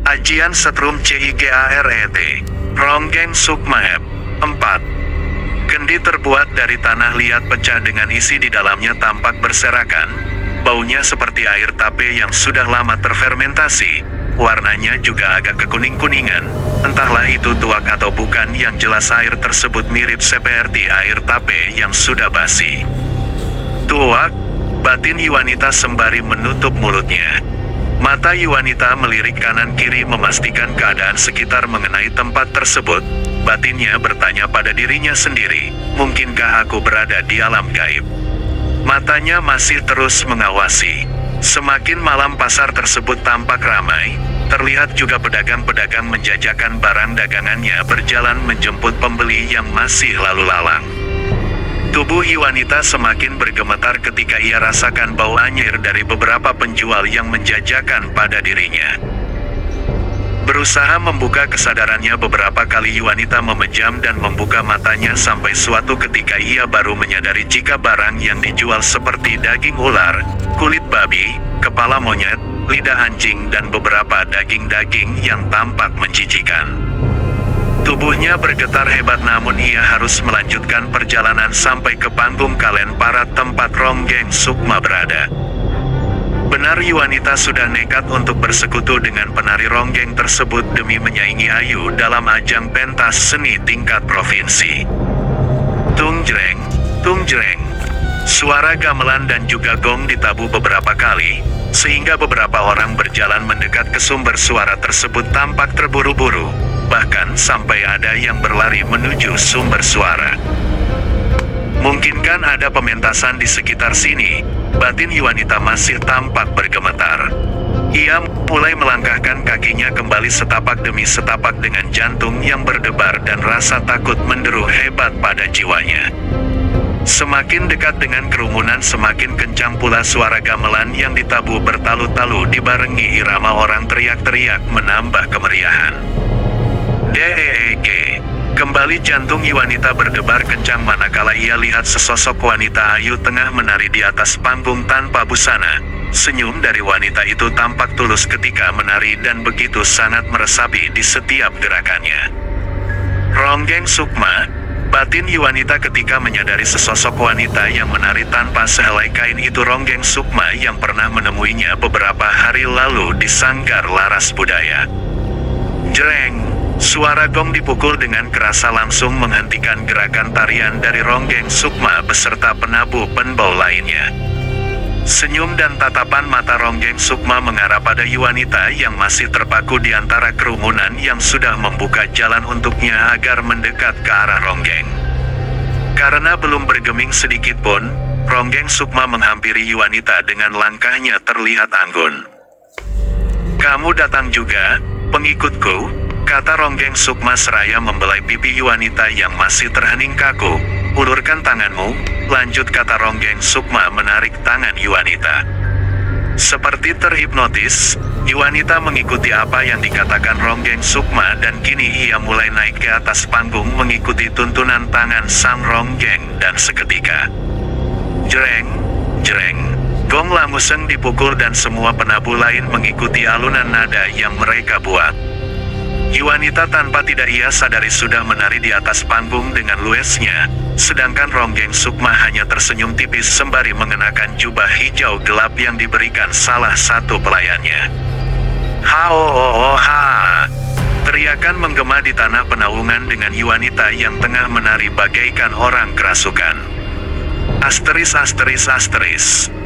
Ajian Setrum CIGARET. Ronggeng Sukma App. 4. Kendi terbuat dari tanah liat pecah dengan isi di dalamnya tampak berserakan. Baunya seperti air tape yang sudah lama terfermentasi. Warnanya juga agak kekuning-kuningan. Entahlah itu tuak atau bukan, yang jelas air tersebut mirip seperti air tape yang sudah basi. Tuak, batin Yuanita sembari menutup mulutnya. Mata Yuanita melirik kanan kiri memastikan keadaan sekitar mengenai tempat tersebut. Batinnya bertanya pada dirinya sendiri, mungkinkah aku berada di alam gaib? Matanya masih terus mengawasi. Semakin malam pasar tersebut tampak ramai. Terlihat juga pedagang-pedagang menjajakan barang dagangannya berjalan menjemput pembeli yang masih lalu lalang. Tubuh Yuanita semakin bergemetar ketika ia rasakan bau anyir dari beberapa penjual yang menjajakan pada dirinya. Berusaha membuka kesadarannya beberapa kali Yuanita memejam dan membuka matanya sampai suatu ketika ia baru menyadari jika barang yang dijual seperti daging ular, kulit babi, kepala monyet, lidah anjing dan beberapa daging-daging yang tampak menjijikan. Tubuhnya bergetar hebat namun ia harus melanjutkan perjalanan sampai ke panggung kalen para tempat Ronggeng Sukma berada. Benar Yuanita sudah nekat untuk bersekutu dengan penari ronggeng tersebut demi menyaingi Ayu dalam ajang pentas seni tingkat provinsi. Tung jreng, tung jreng. Suara gamelan dan juga gong ditabuh beberapa kali, sehingga beberapa orang berjalan mendekat ke sumber suara tersebut tampak terburu-buru, bahkan sampai ada yang berlari menuju sumber suara. Mungkinkah ada pementasan di sekitar sini? Batin Yuanita masih tampak bergemetar. Ia mulai melangkahkan kakinya kembali setapak demi setapak dengan jantung yang berdebar dan rasa takut menderu hebat pada jiwanya. Semakin dekat dengan kerumunan semakin kencang pula suara gamelan yang ditabuh bertalu-talu dibarengi irama orang teriak-teriak menambah kemeriahan. Deeg. Kembali jantung Yuanita berdebar kencang manakala ia lihat sesosok wanita ayu tengah menari di atas panggung tanpa busana. Senyum dari wanita itu tampak tulus ketika menari dan begitu sangat meresapi di setiap gerakannya. Ronggeng Sukma, batin Yuanita ketika menyadari sesosok wanita yang menari tanpa sehelai kain itu Ronggeng Sukma yang pernah menemuinya beberapa hari lalu di Sanggar Laras Budaya. Jreng. Suara gong dipukul dengan kerasa langsung menghentikan gerakan tarian dari Ronggeng Sukma beserta penabuh penbol lainnya. Senyum dan tatapan mata Ronggeng Sukma mengarah pada Yuanita yang masih terpaku di antara kerumunan yang sudah membuka jalan untuknya agar mendekat ke arah Ronggeng. Karena belum bergeming sedikit pun, Ronggeng Sukma menghampiri Yuanita dengan langkahnya terlihat anggun. "Kamu datang juga, pengikutku?" kata Ronggeng Sukma seraya membelai pipi Yuanita yang masih terhening kaku. "Ulurkan tanganmu," lanjut kata Ronggeng Sukma menarik tangan Yuanita. Seperti terhipnotis, Yuanita mengikuti apa yang dikatakan Ronggeng Sukma dan kini ia mulai naik ke atas panggung mengikuti tuntunan tangan sang Ronggeng dan seketika. Jreng, jreng. Gong lamuseng dipukul dan semua penabuh lain mengikuti alunan nada yang mereka buat. Yuanita tanpa tidak ia sadari sudah menari di atas panggung dengan luasnya, sedangkan Ronggeng Sukma hanya tersenyum tipis sembari mengenakan jubah hijau gelap yang diberikan salah satu pelayannya. Ha! Teriakan menggema di tanah penaungan dengan Yuanita yang tengah menari bagaikan orang kerasukan. Asteris.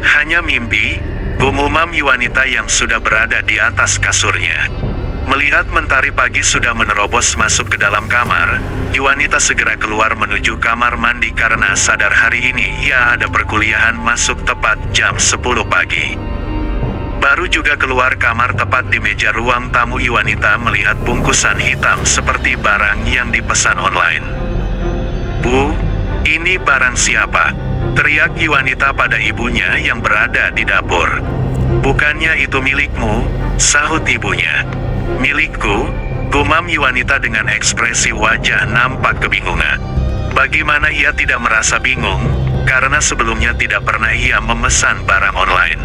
Hanya mimpi, gumumam Yuanita yang sudah berada di atas kasurnya. Melihat mentari pagi sudah menerobos masuk ke dalam kamar, Yuanita segera keluar menuju kamar mandi karena sadar hari ini ia ada perkuliahan masuk tepat jam 10 pagi. Baru juga keluar kamar tepat di meja ruang tamu Yuanita melihat bungkusan hitam seperti barang yang dipesan online. "Bu, ini barang siapa?" teriak Yuanita pada ibunya yang berada di dapur. "Bukannya itu milikmu," sahut ibunya. "Milikku," gumam Yuanita dengan ekspresi wajah nampak kebingungan. Bagaimana ia tidak merasa bingung, karena sebelumnya tidak pernah ia memesan barang online.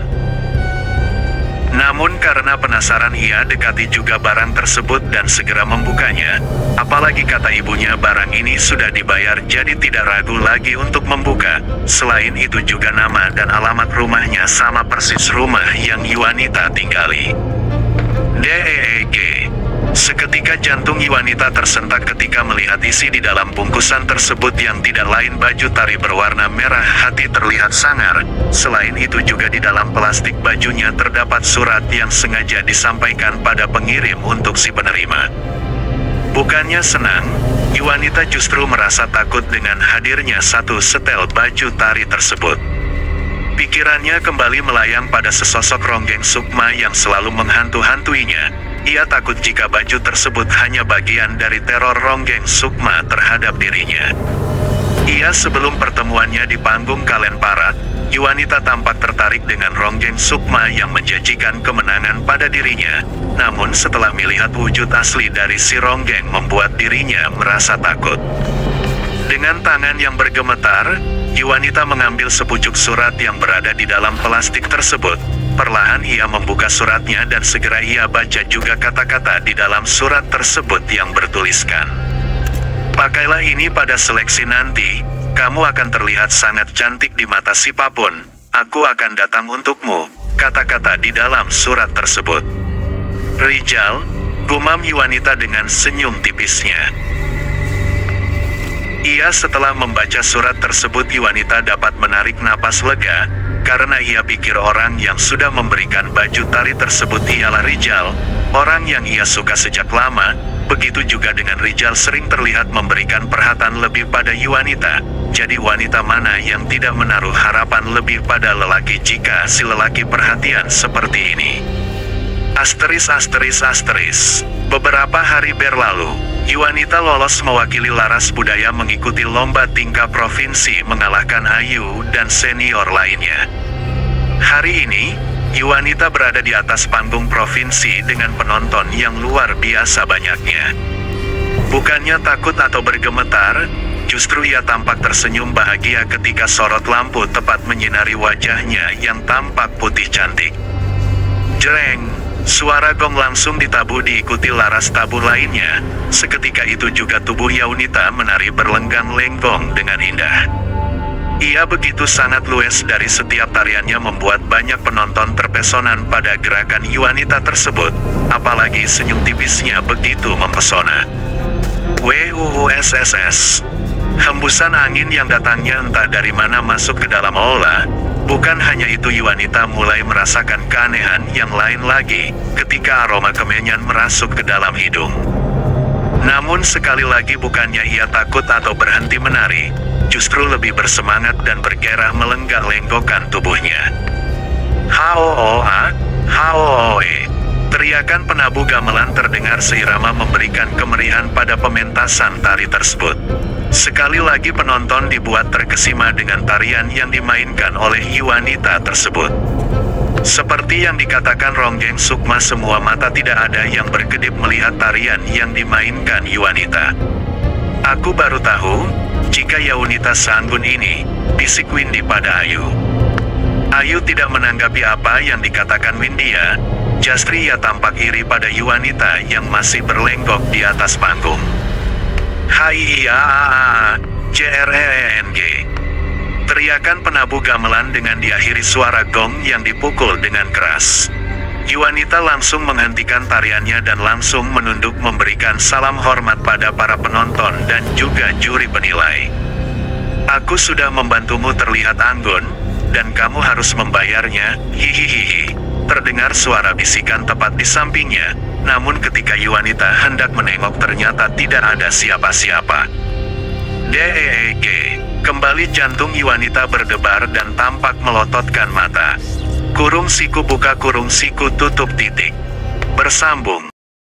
Namun karena penasaran ia dekati juga barang tersebut dan segera membukanya. Apalagi kata ibunya barang ini sudah dibayar jadi tidak ragu lagi untuk membuka. Selain itu juga nama dan alamat rumahnya sama persis rumah yang Yuanita tinggali. DEEG. Seketika jantung Yuanita tersentak ketika melihat isi di dalam bungkusan tersebut yang tidak lain baju tari berwarna merah. Hati terlihat sangar. Selain itu juga di dalam plastik bajunya terdapat surat yang sengaja disampaikan pada pengirim untuk si penerima. Bukannya senang, Yuanita justru merasa takut dengan hadirnya satu setel baju tari tersebut. Pikirannya kembali melayang pada sesosok Ronggeng Sukma yang selalu menghantui-hantuinya. Ia takut jika baju tersebut hanya bagian dari teror Ronggeng Sukma terhadap dirinya. Ia sebelum pertemuannya di panggung Kalen Parat, Yuanita tampak tertarik dengan Ronggeng Sukma yang menjanjikan kemenangan pada dirinya. Namun setelah melihat wujud asli dari si Ronggeng membuat dirinya merasa takut. Dengan tangan yang bergemetar, Yuanita mengambil sepucuk surat yang berada di dalam plastik tersebut. Perlahan ia membuka suratnya dan segera ia baca juga kata-kata di dalam surat tersebut yang bertuliskan. Pakailah ini pada seleksi nanti, kamu akan terlihat sangat cantik di mata siapapun. Aku akan datang untukmu, kata-kata di dalam surat tersebut. Rijal, gumam Yuanita dengan senyum tipisnya. Ia setelah membaca surat tersebut Yuanita dapat menarik napas lega, karena ia pikir orang yang sudah memberikan baju tari tersebut ialah Rijal, orang yang ia suka sejak lama. Begitu juga dengan Rijal sering terlihat memberikan perhatian lebih pada Yuanita. Jadi wanita mana yang tidak menaruh harapan lebih pada lelaki jika si lelaki perhatian seperti ini. Asteris. Beberapa hari berlalu, Yuanita lolos mewakili Laras Budaya mengikuti lomba tingkat provinsi mengalahkan Ayu dan senior lainnya. Hari ini, Yuanita berada di atas panggung provinsi dengan penonton yang luar biasa banyaknya. Bukannya takut atau bergemetar, justru ia tampak tersenyum bahagia ketika sorot lampu tepat menyinari wajahnya yang tampak putih cantik. Jreng! Suara gong langsung ditabuh diikuti laras tabuh lainnya. Seketika itu juga tubuh Yuanita menari berlenggang-lenggong dengan indah. Ia begitu sangat luas dari setiap tariannya membuat banyak penonton terpesonan pada gerakan Yuanita tersebut. Apalagi senyum tipisnya begitu mempesona. WUSSS. Hembusan angin yang datangnya entah dari mana masuk ke dalam aula. Bukan hanya itu, Yuanita mulai merasakan keanehan yang lain lagi, ketika aroma kemenyan merasuk ke dalam hidung. Namun sekali lagi bukannya ia takut atau berhenti menari, justru lebih bersemangat dan bergairah melenggak-lenggokkan tubuhnya. Haoa, haoe. Teriakan penabuh gamelan terdengar seirama memberikan kemeriahan pada pementasan tari tersebut. Sekali lagi penonton dibuat terkesima dengan tarian yang dimainkan oleh Yuanita tersebut. Seperti yang dikatakan Ronggeng Sukma, semua mata tidak ada yang berkedip melihat tarian yang dimainkan Yuanita. Aku baru tahu, jika Yuanita seanggun ini, bisik Windy pada Ayu. Ayu tidak menanggapi apa yang dikatakan Windia, justru ia tampak iri pada Yuanita yang masih berlenggok di atas panggung. Hai-ya-a-a, JRENG. Teriakan penabuh gamelan dengan diakhiri suara gong yang dipukul dengan keras. Yuanita langsung menghentikan tariannya dan langsung menunduk memberikan salam hormat pada para penonton dan juga juri penilai. Aku sudah membantumu terlihat anggun, dan kamu harus membayarnya, hihihihi. Terdengar suara bisikan tepat di sampingnya, namun ketika Yuanita hendak menengok ternyata tidak ada siapa-siapa. DEEG. Kembali jantung Yuanita berdebar dan tampak melototkan mata. Kurung siku buka kurung siku tutup titik. Bersambung.